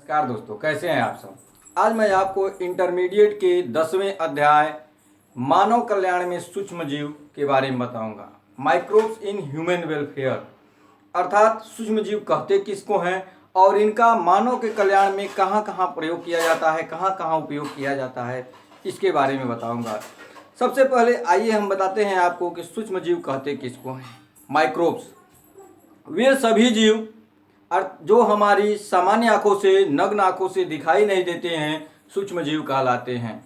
नमस्कार दोस्तों, कैसे हैं आप सब। आज मैं आपको इंटरमीडिएट के 10वें अध्याय मानव कल्याण में सूक्ष्म जीव के बारे में बताऊंगा। माइक्रोब्स इन ह्यूमन वेलफेयर, अर्थात सूक्ष्म जीव कहते किसको हैं और इनका मानव के कल्याण में कहाँ कहाँ प्रयोग किया जाता है, कहाँ कहाँ उपयोग किया जाता है, इसके बारे में बताऊंगा। सबसे पहले आइए हम बताते हैं आपको कि सूक्ष्म जीव कहते किसको हैं। माइक्रोब्स वे सभी जीव जो हमारी सामान्य आंखों से, नग्न आंखों से दिखाई नहीं देते हैं, सूक्ष्म जीव कहलाते हैं।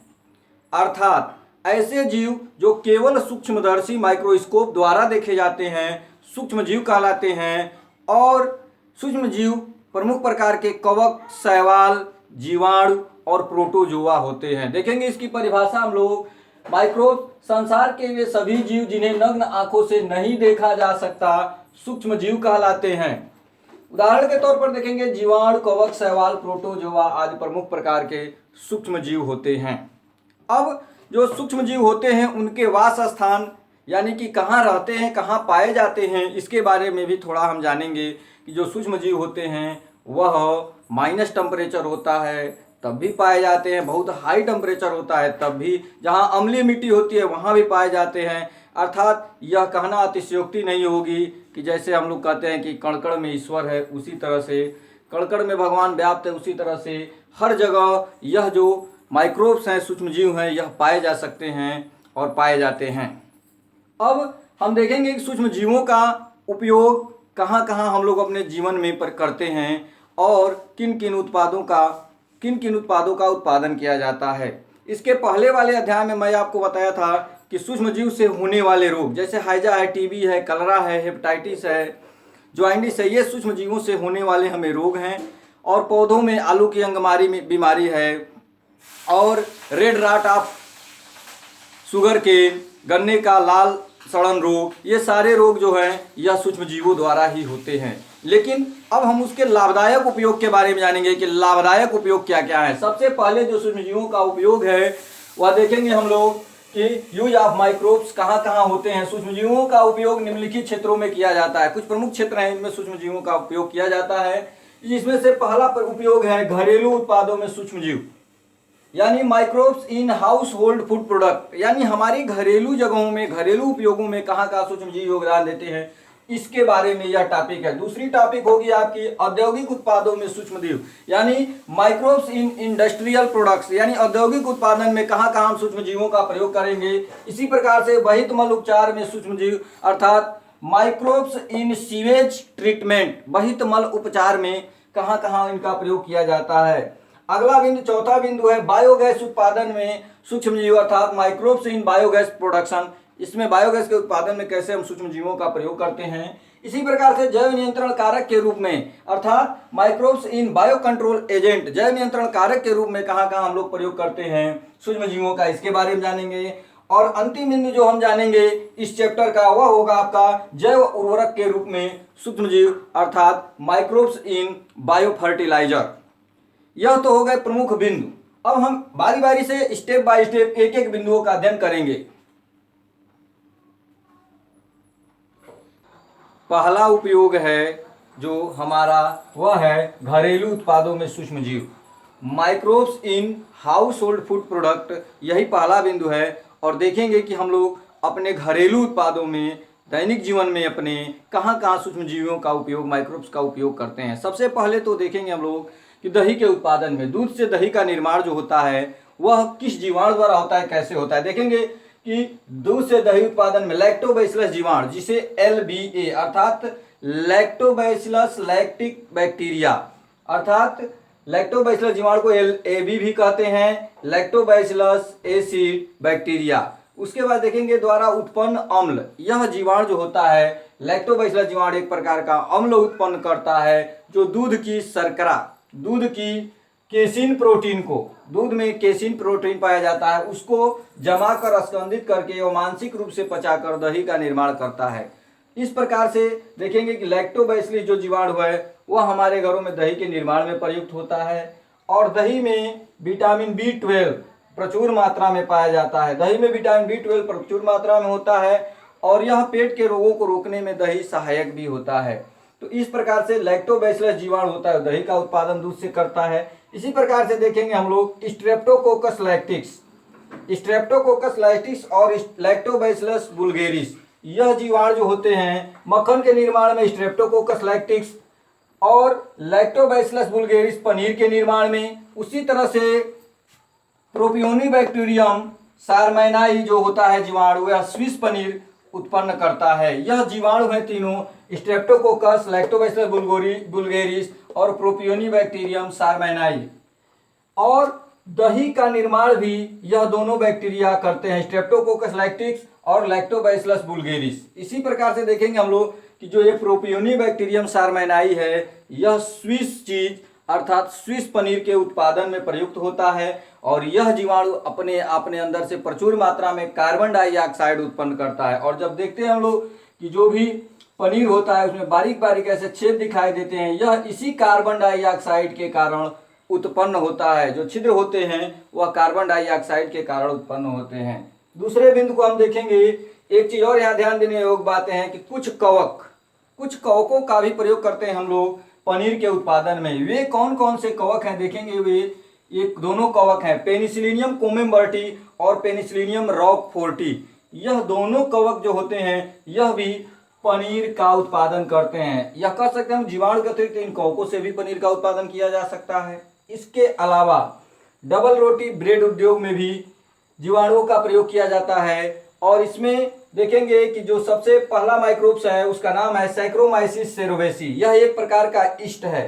अर्थात ऐसे जीव जो केवल सूक्ष्मदर्शी माइक्रोस्कोप द्वारा देखे जाते हैं, सूक्ष्म जीव कहलाते हैं। और सूक्ष्म जीव प्रमुख प्रकार के कवक, शैवाल, जीवाणु और प्रोटोजोआ होते हैं। देखेंगे इसकी परिभाषा हम लोग। माइक्रोब संसार के वे सभी जीव जिन्हें नग्न आंखों से नहीं देखा जा सकता, सूक्ष्म जीव कहलाते हैं। उदाहरण के तौर पर देखेंगे जीवाणु, कवक, शैवाल, प्रोटोजोआ आदि प्रमुख प्रकार के सूक्ष्म जीव होते हैं। अब जो सूक्ष्म जीव होते हैं उनके वास स्थान यानी कि कहाँ रहते हैं, कहाँ पाए जाते हैं, इसके बारे में भी थोड़ा हम जानेंगे कि जो सूक्ष्म जीव होते हैं वह माइनस टेम्परेचर होता है तब भी पाए जाते हैं, बहुत हाई टेम्परेचर होता है तब भी, जहाँ अम्लीय मिट्टी होती है वहाँ भी पाए जाते हैं। अर्थात यह कहना अतिशयोक्ति नहीं होगी कि जैसे हम लोग कहते हैं कि कण-कण में ईश्वर है, उसी तरह से कण-कण में भगवान व्याप्त है, उसी तरह से हर जगह यह जो माइक्रोब्स हैं, सूक्ष्म जीव हैं, यह पाए जा सकते हैं और पाए जाते हैं। अब हम देखेंगे कि सूक्ष्म जीवों का उपयोग कहाँ कहाँ हम लोग अपने जीवन में करते हैं और किन किन उत्पादों का उत्पादन किया जाता है। इसके पहले वाले अध्याय में मैं आपको बताया था कि सूक्ष्म जीव से होने वाले रोग जैसे हैजा है, टीबी है, कलरा है, हेपेटाइटिस है, ज्वाइंटिस है, ये सूक्ष्म जीवों से होने वाले हमें रोग हैं। और पौधों में आलू की अंगमारी में बीमारी है और रेड राट ऑफ शुगर के, गन्ने का लाल सड़न रोग, ये सारे रोग जो हैं यह सूक्ष्म जीवों द्वारा ही होते हैं। लेकिन अब हम उसके लाभदायक उपयोग के बारे में जानेंगे कि लाभदायक उपयोग क्या क्या है। सबसे पहले जो सूक्ष्म जीवों का उपयोग है वह देखेंगे हम लोग कि यूज ऑफ माइक्रोब्स कहाँ कहाँ होते हैं। सूक्ष्म जीवों का उपयोग निम्नलिखित क्षेत्रों में किया जाता है। कुछ प्रमुख क्षेत्र हैं इनमें सूक्ष्म जीवों का उपयोग किया जाता है। इसमें से पहला उपयोग है घरेलू उत्पादों में सूक्ष्म जीव, यानी microbes in house hold food product, यानी हमारी घरेलू जगहों में, घरेलू उपयोगों में कहाँ कहाँ सूक्ष्म जीव योगदान देते हैं, इसके बारे में यह टॉपिक है। दूसरी टॉपिक होगी आपकी औद्योगिक उत्पादों में सूक्ष्म जीव, यानी माइक्रोब्स इन इंडस्ट्रियल प्रोडक्ट्स, यानी औद्योगिक उत्पादन में कहाँ कहाँ हम सूक्ष्म जीवों का प्रयोग करेंगे। इसी प्रकार से बहित मल उपचार में सूक्ष्म जीव, अर्थात माइक्रोब्स इन सीवेज ट्रीटमेंट, बहित मल उपचार में कहाँ कहाँ इनका प्रयोग किया जाता है। अगला बिंदु, चौथा बिंदु है बायोगैस उत्पादन में सूक्ष्म जीव, अर्थात माइक्रोब्स इन बायोगैस प्रोडक्शन, इसमें बायोगैस के उत्पादन में कैसे हम सूक्ष्म जीवों का प्रयोग करते हैं। इसी प्रकार से जैव नियंत्रण कारक के रूप में, अर्थात microbes in bio control agent, जैव नियंत्रण कारक के रूप में कहाँ कहाँ हम लोग प्रयोग करते हैं सूक्ष्म जीवों का, इसके बारे में जानेंगे। और अंतिम बिंदु जो हम जानेंगे इस चैप्टर का वह होगा आपका जैव उर्वरक के रूप में सूक्ष्म जीव, अर्थात माइक्रोब्स इन बायो फर्टिलाइजर। यह तो हो गए प्रमुख बिंदु। अब हम बारी बारी से स्टेप बाय स्टेप एक एक बिंदुओं का अध्ययन करेंगे। पहला उपयोग है जो हमारा वह है घरेलू उत्पादों में सूक्ष्म जीव, microbes in house hold food product, यही पहला बिंदु है। और देखेंगे कि हम लोग अपने घरेलू उत्पादों में, दैनिक जीवन में अपने कहाँ कहाँ सूक्ष्म जीवों का उपयोग, माइक्रोब्स का उपयोग करते हैं। सबसे पहले तो देखेंगे हम लोग कि दही के उत्पादन में, दूध से दही का निर्माण जो होता है वह किस जीवाणु द्वारा होता है, कैसे होता है। देखेंगे कि दूध से दही उत्पादन में लैक्टोबैसिलस जीवाणु, जिसे LBA अर्थात लैक्टोबैसिलस लैक्टिक बैक्टीरिया, अर्थात लैक्टोबैसिलस जीवाणु को LAB भी कहते हैं, लैक्टोबैसिलस एसिड बैक्टीरिया। उसके बाद देखेंगे द्वारा उत्पन्न अम्ल, यह जीवाणु जो होता है लैक्टोबैसिलस जीवाणु एक प्रकार का अम्ल उत्पन्न करता है जो दूध की शर्करा, दूध की केसिन प्रोटीन को, दूध में केसिन प्रोटीन पाया जाता है, उसको जमा कर स्कंदित करके और मानसिक रूप से पचाकर दही का निर्माण करता है। इस प्रकार से देखेंगे कि लैक्टोबैसिलस जो जीवाणु है वह हमारे घरों में दही के निर्माण में प्रयुक्त होता है। और दही में विटामिन B12 प्रचुर मात्रा में पाया जाता है। दही में विटामिन B12 प्रचुर मात्रा में होता है और यह पेट के रोगों को रोकने में दही सहायक भी होता है। तो इस प्रकार से लैक्टोबैसिलस जीवाणु होता है, दही का उत्पादन दूध से करता है। इसी प्रकार से देखेंगे हम लोग स्ट्रेप्टोकोकस लैक्टिस और लैक्टोबैसिलस बुल्गेरिस, यह जीवाणु जो होते हैं मक्खन के निर्माण में स्ट्रेप्टोकोकस लैक्टिस और लैक्टोबैसिलस बुल्गेरिस पनीर के निर्माण में। उसी तरह से प्रोपियोनिबैक्टीरियम सारमैनाई जो होता है जीवाणु, यह स्विस पनीर उत्पन्न करता है। यह जीवाणु है तीनों, स्ट्रेप्टोकोकस, लैक्टोबैसिलस बुल्गेरिस और प्रोपियोनिबैक्टीरियम सारमैनाई। और दही का निर्माण भी यह दोनों बैक्टीरिया करते हैं, स्ट्रेप्टोकोकस लैक्टिस और लैक्टोबैसिलस बुल्गेरिस। इसी प्रकार से देखेंगे हम लोग कि जो ये प्रोपियोनिबैक्टीरियम सारमैनाई है, यह स्विस चीज अर्थात स्विस पनीर के उत्पादन में प्रयुक्त होता है और यह जीवाणु अपने अंदर से प्रचुर मात्रा में कार्बन डाइऑक्साइड उत्पन्न करता है। और जब देखते हैं हम लोग कि जो भी पनीर होता है उसमें बारीक बारीक ऐसे छेद दिखाई देते हैं, यह इसी कार्बन डाइऑक्साइड के कारण उत्पन्न होता है। जो छिद्र होते हैं वह कार्बन डाइऑक्साइड के कारण उत्पन्न होते हैं। दूसरे बिंदु को हम देखेंगे, एक चीज और यहाँ ध्यान देने योग्य बातें हैं कि कुछ कवकों का भी प्रयोग करते हैं हम लोग पनीर के उत्पादन में। वे कौन कौन से कवक हैं देखेंगे, वे एक दोनों कवक हैं, पेनिसिलिनियम कोमेम्बर्टी और पेनिसिलिनियम रॉकफोर्टी। यह दोनों कवक जो होते हैं यह भी पनीर का उत्पादन करते हैं। यह कह सकते हैं हम जीवाणु के अतिरिक्त इन कवकों से भी पनीर का उत्पादन किया जा सकता है। इसके अलावा डबल रोटी ब्रेड उद्योग में भी जीवाणुओं का प्रयोग किया जाता है और इसमें देखेंगे कि जो सबसे पहला माइक्रोब्स है उसका नाम है सैक्रोमाइसिस सेरोवेसी। यह एक प्रकार का ईस्ट है।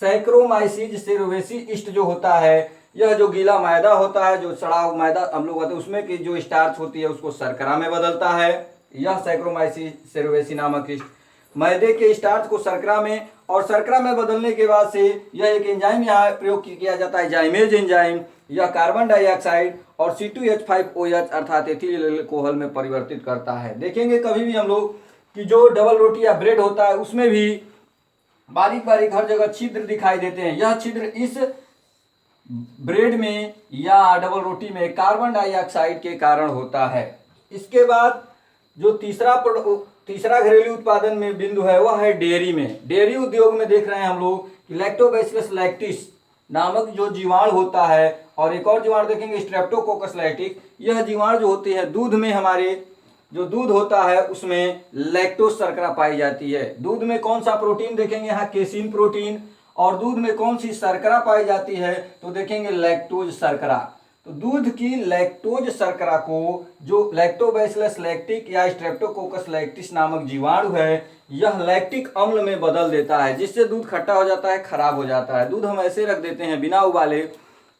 सैक्रोमाइसिस सेरोवेसी ईस्ट जो होता है, यह जो गीला मैदा होता है, जो सड़ा हुआ मैदा हम लोग कहते हैं, उसमें की जो स्टार्च होती है उसको शर्करा में बदलता है। यह सैक्रोमाइसिस सेरोवेसी नामक ईस्ट मैदे के स्टार्च को शर्करा में और शर्करा में बदलने के बाद से यह एक एंजाइम यहाँ प्रयोग किया जाता है, जाइमेज एंजाइम। यह कार्बन डाइऑक्साइड और C2H5OH अर्थात एथिल अल्कोहल में परिवर्तित करता है। देखेंगे कभी भी हम लोग कि जो डबल रोटी या ब्रेड होता है उसमें भी बारीक बारीक हर जगह छिद्र दिखाई देते हैं। यह छिद्र इस ब्रेड में या डबल रोटी में कार्बन डाइऑक्साइड के कारण होता है। इसके बाद जो तीसरा घरेलू उत्पादन में बिंदु है वह है डेयरी में। डेयरी उद्योग में देख रहे हैं हम लोग कि लैक्टोबैसिलस लैक्टिस नामक जो जीवाणु होता है और एक और जीवाणु देखेंगे स्ट्रेप्टोकोकस लैक्टिस। यह जीवाणु जो होती है दूध में, हमारे जो दूध होता है उसमें लैक्टोज शर्करा पाई जाती है। दूध में कौन सा प्रोटीन देखेंगे यहाँ केसिन प्रोटीन, और दूध में कौन सी शर्करा पाई जाती है तो देखेंगे लैक्टोज शर्करा। तो दूध की लैक्टोज शर्करा को जो लैक्टोबैसिलस लैक्टिक या स्ट्रेप्टोकोकस लैक्टिस नामक जीवाणु है यह लैक्टिक अम्ल में बदल देता है, जिससे दूध खट्टा हो जाता है, खराब हो जाता है। दूध हम ऐसे रख देते हैं बिना उबाले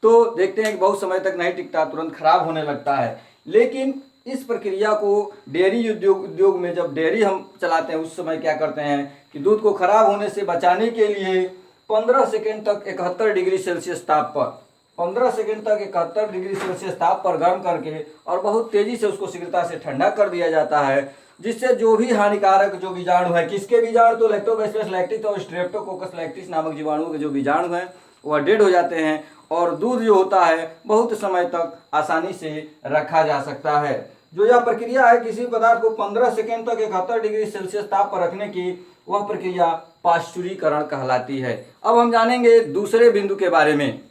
तो देखते हैं कि बहुत समय तक नहीं टिकता, तुरंत खराब होने लगता है। लेकिन इस प्रक्रिया को डेयरी उद्योग में जब डेयरी हम चलाते हैं उस समय क्या करते हैं कि दूध को खराब होने से बचाने के लिए 15 सेकेंड तक 71 डिग्री सेल्सियस ताप पर 15 सेकेंड तक 71 डिग्री सेल्सियस ताप पर गर्म करके और बहुत तेजी से उसको शीघ्रता से ठंडा कर दिया जाता है, जिससे जो भी हानिकारक जो बीजाणु है, किसके बीजाणु तो लैक्टोबैसिलस लैक्टिस और स्ट्रेप्टोकोकस लैक्टिस नामक जीवाणुओं के जो बीजाणु हैं वह डेड हो जाते हैं और दूध जो होता है बहुत समय तक आसानी से रखा जा सकता है। जो यह प्रक्रिया है किसी पदार्थ को 15 सेकेंड तक 71 डिग्री सेल्सियस ताप पर रखने की, वह प्रक्रिया पाश्चुरीकरण कहलाती है। अब हम जानेंगे दूसरे बिंदु के बारे में।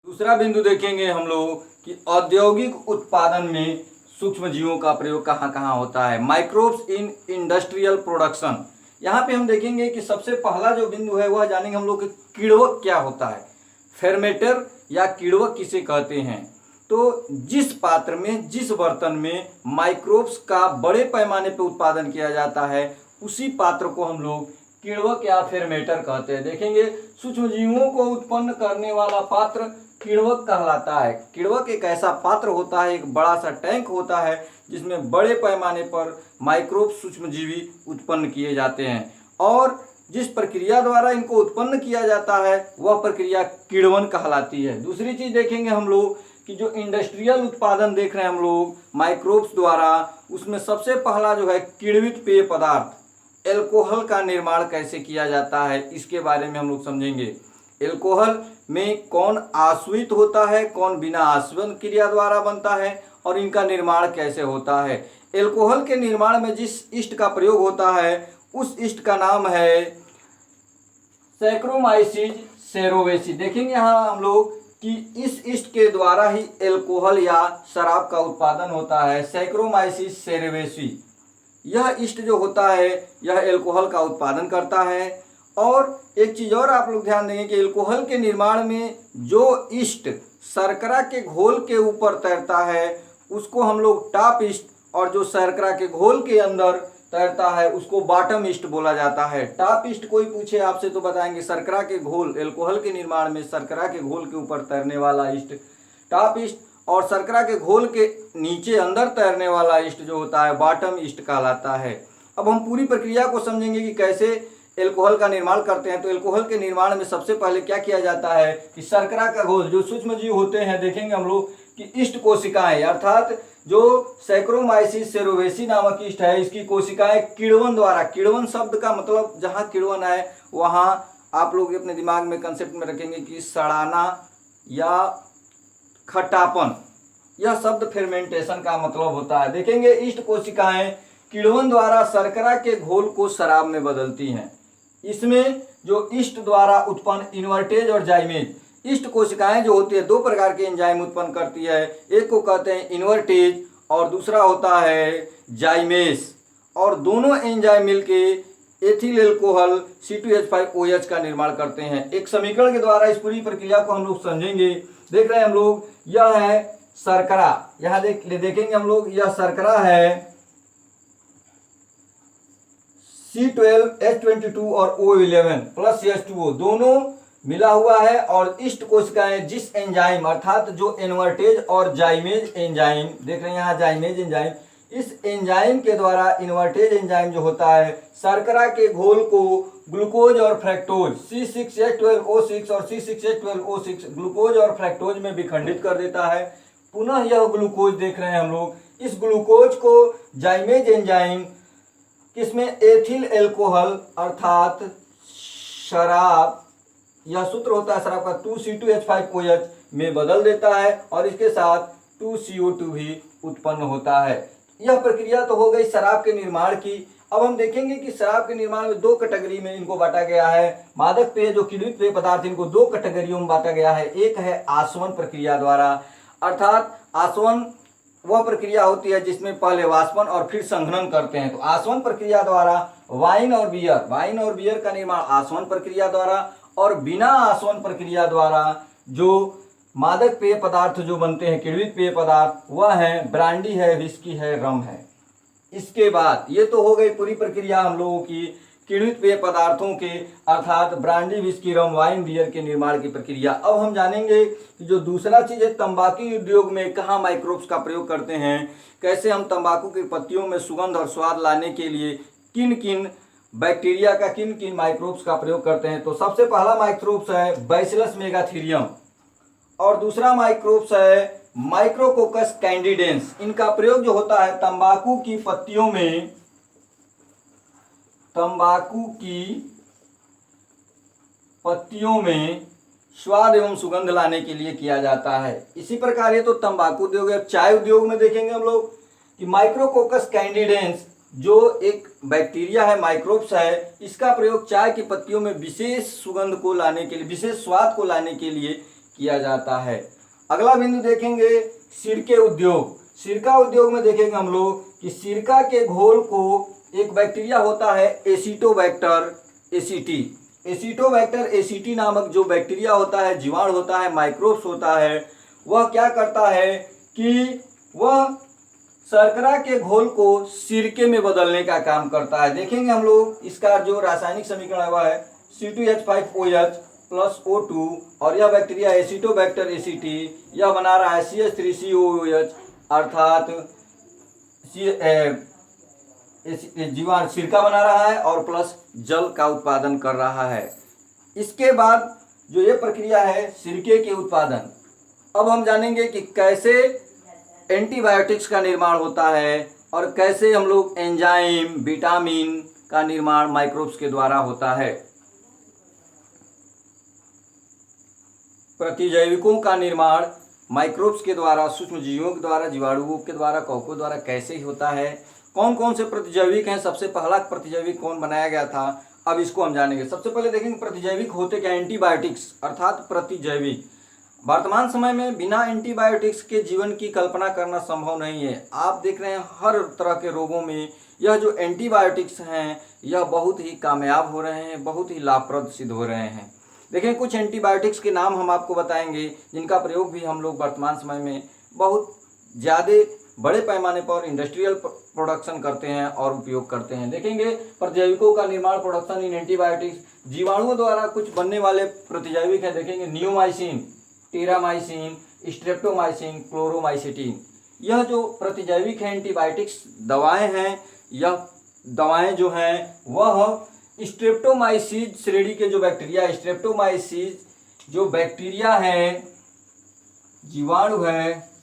दूसरा बिंदु देखेंगे हम लोग कि औद्योगिक उत्पादन में सूक्ष्म जीवों का प्रयोग कहाँ कहाँ होता है, माइक्रोब्स इन इंडस्ट्रियल प्रोडक्शन। यहाँ पे हम देखेंगे कि सबसे पहला जो बिंदु है वह जानेंगे हम लोग कि किण्वक क्या होता है, फेर्मेटर या किण्वक किसे कहते हैं। तो जिस पात्र में, जिस बर्तन में माइक्रोब्स का बड़े पैमाने पर उत्पादन किया जाता है उसी पात्र को हम लोग किण्वक या फेर्मेटर कहते हैं। देखेंगे सूक्ष्म जीवों को उत्पन्न करने वाला पात्र किण्वक कहलाता है। किण्वक एक ऐसा पात्र होता है, एक बड़ा सा टैंक होता है जिसमें बड़े पैमाने पर माइक्रोब सूक्ष्मजीवी उत्पन्न किए जाते हैं और जिस प्रक्रिया द्वारा इनको उत्पन्न किया जाता है वह प्रक्रिया किण्वन कहलाती है। दूसरी चीज देखेंगे हम लोग कि जो इंडस्ट्रियल उत्पादन देख रहे हैं हम लोग माइक्रोब्स द्वारा, उसमें सबसे पहला जो है किण्वित पेय पदार्थ एल्कोहल का निर्माण कैसे किया जाता है इसके बारे में हम लोग समझेंगे। एल्कोहल में कौन आश्वित होता है, कौन बिना आश्वन क्रिया द्वारा बनता है और इनका निर्माण कैसे होता है। एल्कोहल के निर्माण में जिस ईस्ट का प्रयोग होता है उस ईस्ट का नाम है सैक्रोमाइसिस सेरोवेसी। देखेंगे यहाँ हम लोग कि इस ईस्ट के द्वारा ही एल्कोहल या शराब का उत्पादन होता है। सैक्रोमाइसिस सेरोवेसी, यह ईस्ट जो होता है यह एल्कोहल का उत्पादन करता है। और एक चीज़ और आप लोग ध्यान देंगे कि एल्कोहल के निर्माण में जो ईस्ट शर्करा के घोल के ऊपर तैरता है उसको हम लोग टॉप ईस्ट, और जो शर्करा के घोल के अंदर तैरता है उसको बॉटम ईस्ट बोला जाता है। टॉप ईस्ट कोई पूछे आपसे तो बताएंगे शर्करा के घोल, एल्कोहल के निर्माण में शर्करा के घोल के ऊपर तैरने वाला ईस्ट टॉप ईस्ट, और शर्करा के घोल के नीचे अंदर तैरने वाला ईस्ट जो होता है बॉटम ईस्ट कहलाता है। अब हम पूरी प्रक्रिया को समझेंगे कि कैसे एल्कोहल का निर्माण करते हैं। तो एल्कोहल के निर्माण में सबसे पहले क्या किया जाता है कि शर्करा का घोल, जो सूक्ष्म जीव होते हैं, देखेंगे हम लोग कि ईस्ट कोशिकाएं, अर्थात जो सैक्रोमाइसिस सेरोवेसी नामक ईस्ट है इसकी कोशिकाएं किण्वन द्वारा, किण्वन शब्द का मतलब जहाँ किण्वन है वहाँ आप लोग अपने दिमाग में कंसेप्ट में रखेंगे कि सड़ाना या खट्टापन, यह शब्द फेर्मेंटेशन का मतलब होता है। देखेंगे ईस्ट कोशिकाएं किण्वन द्वारा शर्करा के घोल को शराब में बदलती हैं। इसमें जो ईस्ट द्वारा उत्पन्न इन्वर्टेज और जाइमेज, ईस्ट कोशिकाएं जो होती है दो प्रकार के एंजाइम उत्पन्न करती है, एक को कहते हैं इन्वर्टेज और दूसरा होता है जाइमेस, और दोनों एंजाइम मिलके एथिल एल्कोहल C2H5OH का निर्माण करते हैं। एक समीकरण के द्वारा इस पूरी प्रक्रिया को हम लोग समझेंगे। देख रहे हैं हम लोग, यह है शर्करा, यहाँ देखेंगे हम लोग, यह शर्करा है C12H22 और O11 प्लस H2O दोनों मिला हुआ है, और ईस्ट कोशिकाएं जिस एंजाइम अर्थात जो इन्वर्टेज और जाइमेज एंजाइम, देख रहे हैं यहाँ जाइमेज एंजाइम, इस एंजाइम के द्वारा इन्वर्टेज एंजाइम जो होता है शर्करा के घोल को ग्लूकोज और फ्रैक्टोज C6H12O6 और C6H12O6 ग्लूकोज और फ्रैक्टोज में विखंडित कर देता है। पुनः यह ग्लूकोज देख रहे हैं हम लोग, इस ग्लूकोज को जाइमेज एंजाइम किसमें एथिल एल्कोहल अर्थात शराब, यह सूत्र होता है शराब का 2C2H5OH में बदल देता है, और इसके साथ 2CO2 भी उत्पन्न होता है। यह प्रक्रिया तो हो गई शराब के निर्माण की। अब हम देखेंगे कि शराब के निर्माण में दो कैटेगरी में इनको बांटा गया है। मादक पेय जो किण्वित पेय पदार्थ, इनको दो कैटेगरियों में बांटा गया है। एक है आसवन प्रक्रिया द्वारा, अर्थात आसवन वह प्रक्रिया होती है जिसमें पहले वाष्पन और फिर संघनन करते हैं। तो आसवन प्रक्रिया द्वारा वाइन और बियर का निर्माण आसवन प्रक्रिया द्वारा, और बिना आसवन प्रक्रिया द्वारा जो मादक पेय पदार्थ जो बनते हैं, किण्वित पेय पदार्थ, वह है ब्रांडी है, विस्की है, रम है। इसके बाद ये तो हो गई पूरी प्रक्रिया हम लोगों की किण्वित पेय पदार्थों के अर्थात ब्रांडी, विस्की, रम, वाइन, बियर के निर्माण की प्रक्रिया। अब हम जानेंगे कि जो दूसरा चीज़ है तंबाकू उद्योग में कहाँ माइक्रोब्स का प्रयोग करते हैं, कैसे हम तंबाकू की पत्तियों में सुगंध और स्वाद लाने के लिए किन किन बैक्टीरिया का, किन किन माइक्रोब्स का प्रयोग करते हैं। तो सबसे पहला माइक्रोब्स है बैसिलस मेगाथीरियम, और दूसरा माइक्रोब्स है माइक्रोकोकस कैंडिडेंस। इनका प्रयोग जो होता है तंबाकू की पत्तियों में स्वाद एवं सुगंध लाने के लिए किया जाता है। इसी प्रकार ये तो तंबाकू उद्योग है। चाय उद्योग में देखेंगे हम लोग कि माइक्रोकोकस कैंडिडेंस जो एक बैक्टीरिया है, माइक्रोब्स है, इसका प्रयोग चाय की पत्तियों में विशेष सुगंध को लाने के लिए, विशेष स्वाद को लाने के लिए किया जाता है। अगला बिंदु देखेंगे सिरके उद्योग। सिरका उद्योग में देखेंगे हम लोग कि सिरका के घोल को एक बैक्टीरिया होता है एसिटोबैक्टर एसीटी। एसिटोबैक्टर एसीटी नामक जो बैक्टीरिया होता है, जीवाणु होता है, माइक्रोब्स होता है, वह क्या करता है कि वह शर्करा के घोल को सिरके में बदलने का काम करता है। देखेंगे हम लोग इसका जो रासायनिक समीकरण है वह है C2H5OH प्लस O2, और यह बैक्टीरिया एसिटोबैक्टर एसीटी यह बना रहा है CH3COOH अर्थात जीवाणु सिरका बना रहा है और प्लस जल का उत्पादन कर रहा है। इसके बाद जो ये प्रक्रिया है सिरके के उत्पादन, अब हम जानेंगे कि कैसे एंटीबायोटिक्स का निर्माण होता है और कैसे हम लोग एंजाइम, विटामिन का निर्माण माइक्रोब्स के द्वारा होता है। प्रतिजैविकों का निर्माण माइक्रोब्स के द्वारा, सूक्ष्म जीवों के द्वारा, जीवाणुओं के द्वारा, कवकों द्वारा कैसे ही होता है। कौन कौन से प्रतिजैविक हैं, सबसे पहला प्रतिजैविक कौन बनाया गया था, अब इसको हम जानेंगे। सबसे पहले देखेंगे प्रतिजैविक होते क्या, एंटीबायोटिक्स अर्थात प्रतिजैविक। वर्तमान समय में बिना एंटीबायोटिक्स के जीवन की कल्पना करना संभव नहीं है। आप देख रहे हैं हर तरह के रोगों में यह जो एंटीबायोटिक्स हैं यह बहुत ही कामयाब हो रहे हैं, बहुत ही लाभप्रद सिद्ध हो रहे हैं। देखें कुछ एंटीबायोटिक्स के नाम हम आपको बताएंगे जिनका प्रयोग भी हम लोग वर्तमान समय में बहुत ज़्यादा बड़े पैमाने पर इंडस्ट्रियल प्रोडक्शन करते हैं और उपयोग करते हैं। देखेंगे प्रतिजैविकों का निर्माण, प्रोडक्शन इन एंटीबायोटिक्स, जीवाणुओं द्वारा कुछ बनने वाले प्रतिजैविक हैं। देखेंगे नियोमाइसिन, टेरामाइसिन, स्ट्रेप्टोमाइसिन, क्लोरोमाइसिटिन। यह जो प्रतिजैविक है एंटीबायोटिक्स दवाएं हैं, यह दवाएं जो हैं वह स्ट्रेप्टोमाइसिस श्रेणी के जो बैक्टीरिया, स्ट्रेप्टोमाइसिस जो बैक्टीरिया है, जीवाणु है,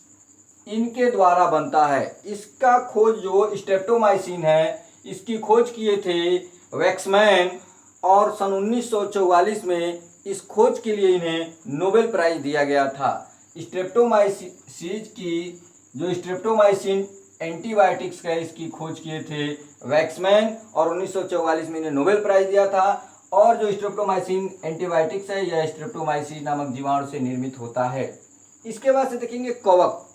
इनके द्वारा बनता है। इसका खोज जो स्ट्रेप्टोमाइसिन है इसकी खोज किए थे वैक्समैन और सन 1944 में इस खोज के लिए इन्हें नोबेल प्राइज दिया गया था। स्ट्रेप्टोमाइसिस की जो स्ट्रेप्टोमाइसिन एंटीबायोटिक्स है इसकी खोज किए थे वैक्समैन और 1944 में इन्हें नोबेल प्राइज दिया था। और जो स्ट्रेप्टोमाइसिन एंटीबायोटिक्स है यह स्ट्रेप्टोमाइसिस नामक जीवाणु से निर्मित होता है। इसके बाद से देखेंगे कवक,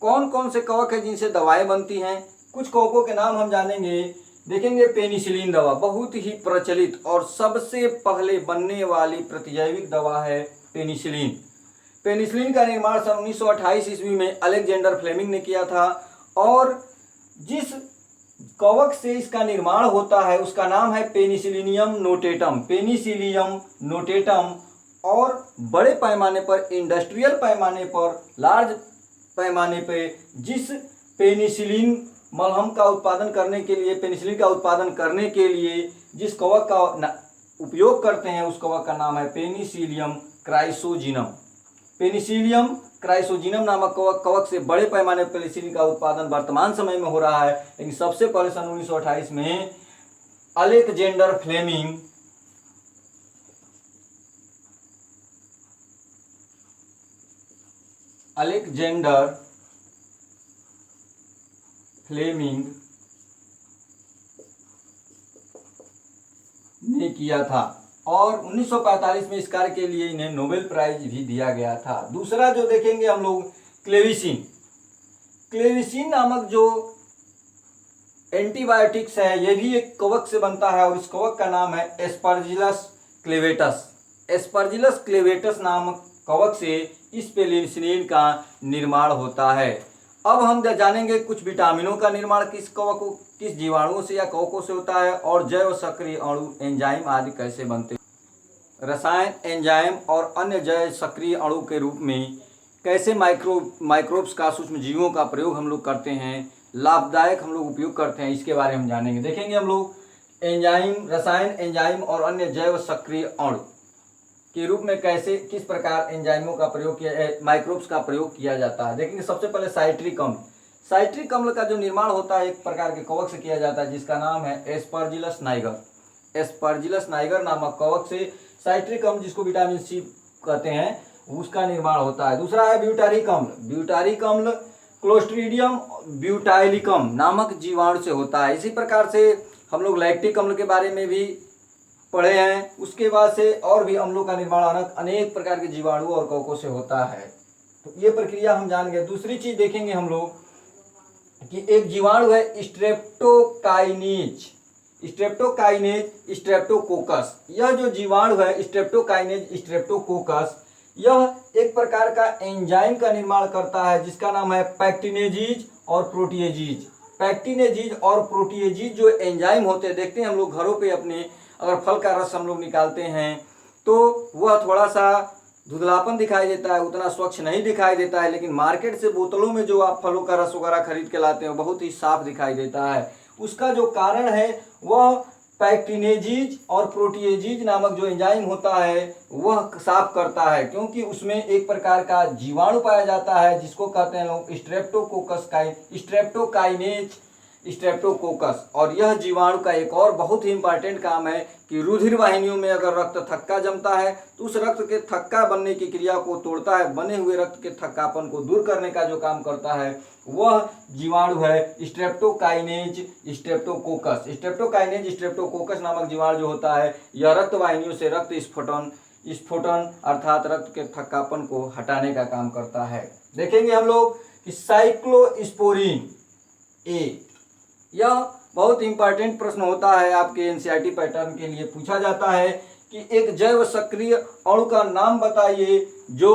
कौन कौन से कवक है जिनसे दवाएं बनती हैं। कुछ कवकों के नाम हम जानेंगे। देखेंगे पेनिसिलिन दवा, बहुत ही प्रचलित और सबसे पहले बनने वाली प्रतिजैविक दवा है पेनिसिलिन। पेनिसिलिन का निर्माण सन 1928 ईस्वी में अलेक्जेंडर फ्लेमिंग ने किया था और जिस कवक से इसका निर्माण होता है उसका नाम है पेनिसिलियम नोटेटम, पेनिसिलियम नोटेटम। और बड़े पैमाने पर, इंडस्ट्रियल पैमाने पर, लार्ज पैमाने पे जिस पेनिसिलिन मलहम का उत्पादन करने के लिए, पेनिसिलिन का उत्पादन करने के लिए जिस कवक का उपयोग करते हैं उस कवक का नाम है पेनिसिलियम क्राइसोजिनम। पेनिसिलियम क्राइसोजिनम नामक कवक से बड़े पैमाने पर पेनिसिलिन का उत्पादन वर्तमान समय में हो रहा है, लेकिन सबसे पहले सन 1928 में अलेक्जेंडर फ्लेमिंग ने किया था और 1945 में इस कार्य के लिए इन्हें नोबेल प्राइज भी दिया गया था। दूसरा जो देखेंगे हम लोग क्लेविसिन। क्लेविसिन नामक जो एंटीबायोटिक्स है यह भी एक कवक से बनता है और इस कवक का नाम है एस्परजिलस क्लेवेटस। एस्परजिलस क्लेवेटस नामक कवक से इस पेनिसिलिन का निर्माण होता है। अब हम जानेंगे कुछ विटामिनों का निर्माण किस कवकों, किस जीवाणुओं से या कवकों से होता है और जैव सक्रिय अणु, एंजाइम आदि कैसे बनते हैं। रसायन, एंजाइम और अन्य जैव सक्रिय अणु के रूप में कैसे माइक्रोब्स का, सूक्ष्म जीवों का प्रयोग हम लोग करते हैं, लाभदायक हम लोग उपयोग करते हैं, इसके बारे में हम जानेंगे। देखेंगे हम लोग एंजाइम, रसायन, एंजाइम और अन्य जैव सक्रिय अणु के रूप में कैसे, किस प्रकार एंजाइमों का प्रयोग किया, माइक्रोब्स का प्रयोग किया जाता है। देखेंगे सबसे पहले साइट्रिक अम्ल। साइट्रिक अम्ल का जो निर्माण होता है एक प्रकार के कवक से किया जाता है जिसका नाम है एस्परजिलस नाइगर। एस्परजिलस नाइगर नामक कवक से साइट्रिक अम्ल, जिसको विटामिन सी कहते हैं, उसका निर्माण होता है। दूसरा है ब्यूटारिक अम्ल। ब्यूटारिक अम्ल क्लोस्ट्रीडियम ब्यूटाइलिकम नामक जीवाणु से होता है। इसी प्रकार से हम लोग लैक्टिक अम्ल के बारे में भी पढ़े हैं। उसके बाद से और भी अम्लों का निर्माण अनेक प्रकार के जीवाणु और कवकों से होता है, तो ये प्रक्रिया हम जान गए। दूसरी चीज देखेंगे हम लोग कि एक जीवाणु है स्ट्रेप्टोकाइनेज। Streptokinase Streptococcus. यह जो जीवाणु है स्ट्रेप्टोकाइनेज स्ट्रेप्टोकोकस, यह एक प्रकार का एंजाइम का निर्माण करता है जिसका नाम है पैक्टिनेजीज और प्रोटिएजीज। पैक्टिनेजीज और प्रोटिएजीज जो एंजाइम होते हैं, देखते हैं हम लोग घरों पे अपने, अगर फल का रस हम लोग निकालते हैं तो वह थोड़ा सा धुंधलापन दिखाई देता है, उतना स्वच्छ नहीं दिखाई देता है, लेकिन मार्केट से बोतलों में जो आप फलों का रस वगैरह खरीद के लाते हैं बहुत ही साफ दिखाई देता है। उसका जो कारण है वह पैक्टिनेजीज और प्रोटिएजीज नामक जो एंजाइम होता है वह साफ करता है, क्योंकि उसमें एक प्रकार का जीवाणु पाया जाता है जिसको कहते हैं लोग स्ट्रेप्टोकोकस स्ट्रेप्टोकाइनेज स्ट्रेप्टोकोकस। और यह जीवाणु का एक और बहुत ही इंपॉर्टेंट काम है कि रुधिर वाहिनियों में अगर रक्त थक्का जमता है तो उस रक्त के थक्का बनने की क्रिया को तोड़ता है, बने हुए रक्त के थक्कापन को दूर करने का जो काम करता है वह जीवाणु है स्ट्रेप्टोकाइनेज स्ट्रेप्टोकोकस। स्ट्रेप्टोकाइनेज स्ट्रेप्टोकोकस नामक जीवाणु जो होता है यह रक्त वाहिनियों से रक्त स्फुटन अर्थात रक्त के थक्कापन को हटाने का काम करता है। देखेंगे हम लोग कि साइक्लोस्पोरिन ए, यह बहुत इंपॉर्टेंट प्रश्न होता है, आपके एनसीईआरटी पैटर्न के लिए पूछा जाता है कि एक जैव सक्रिय अणु का नाम बताइए जो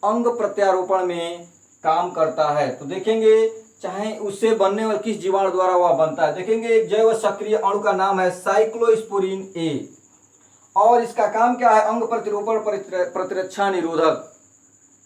अंग प्रत्यारोपण में काम करता है। तो देखेंगे चाहे उससे बनने वाले किस जीवाणु द्वारा वह बनता है। देखेंगे एक जैव सक्रिय अणु का नाम है साइक्लोस्पोरिन ए और इसका काम क्या है, अंग प्रतिरोपण प्रतिरक्षा निरोधक,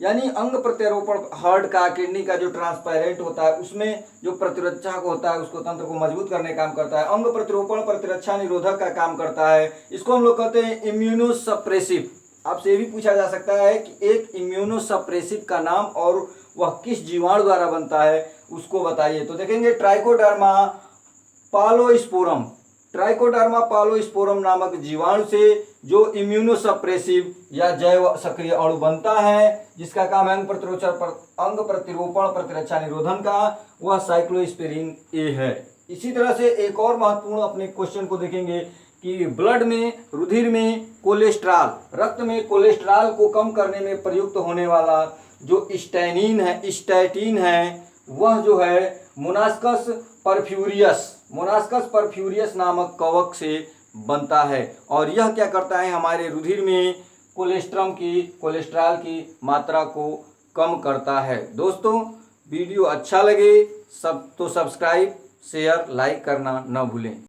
यानी अंग प्रत्यारोपण हार्ट का किडनी का जो ट्रांसपेरेंट होता है उसमें जो प्रतिरक्षा होता है उसको तंत्र को मजबूत करने का काम करता है। अंग प्रतिरोपण प्रतिरक्षा निरोधक का काम करता है। इसको हम लोग कहते हैं इम्यूनोसप्रेसिव। आपसे ये भी पूछा जा सकता है कि एक इम्यूनोसप्रेसिव का नाम और वह किस जीवाणु द्वारा बनता है उसको बताइए। तो देखेंगे ट्राइकोडर्मा पालोस्पोरम, ट्राइकोडर्मा पालोस्पोरम नामक जीवाणु से जो इम्यूनोसप्रेसिव या जैव सक्रिय अणु बनता है जिसका काम है अंग प्रतिरोपण प्रतिरक्षा निरोधन का, वह साइक्लोस्पोरिन ए है। इसी तरह से एक और महत्वपूर्ण अपने क्वेश्चन को देखेंगे कि ब्लड में रुधिर में कोलेस्ट्रॉल, रक्त में कोलेस्ट्रॉल को कम करने में प्रयुक्त होने वाला जो स्टैटिन है वह जो है मोनास्कस परफ्यूरियस नामक कवक से बनता है और यह क्या करता है, हमारे रुधिर में कोलेस्ट्रॉल की मात्रा को कम करता है। दोस्तों वीडियो अच्छा लगे तो सब्सक्राइब शेयर लाइक करना न भूलें।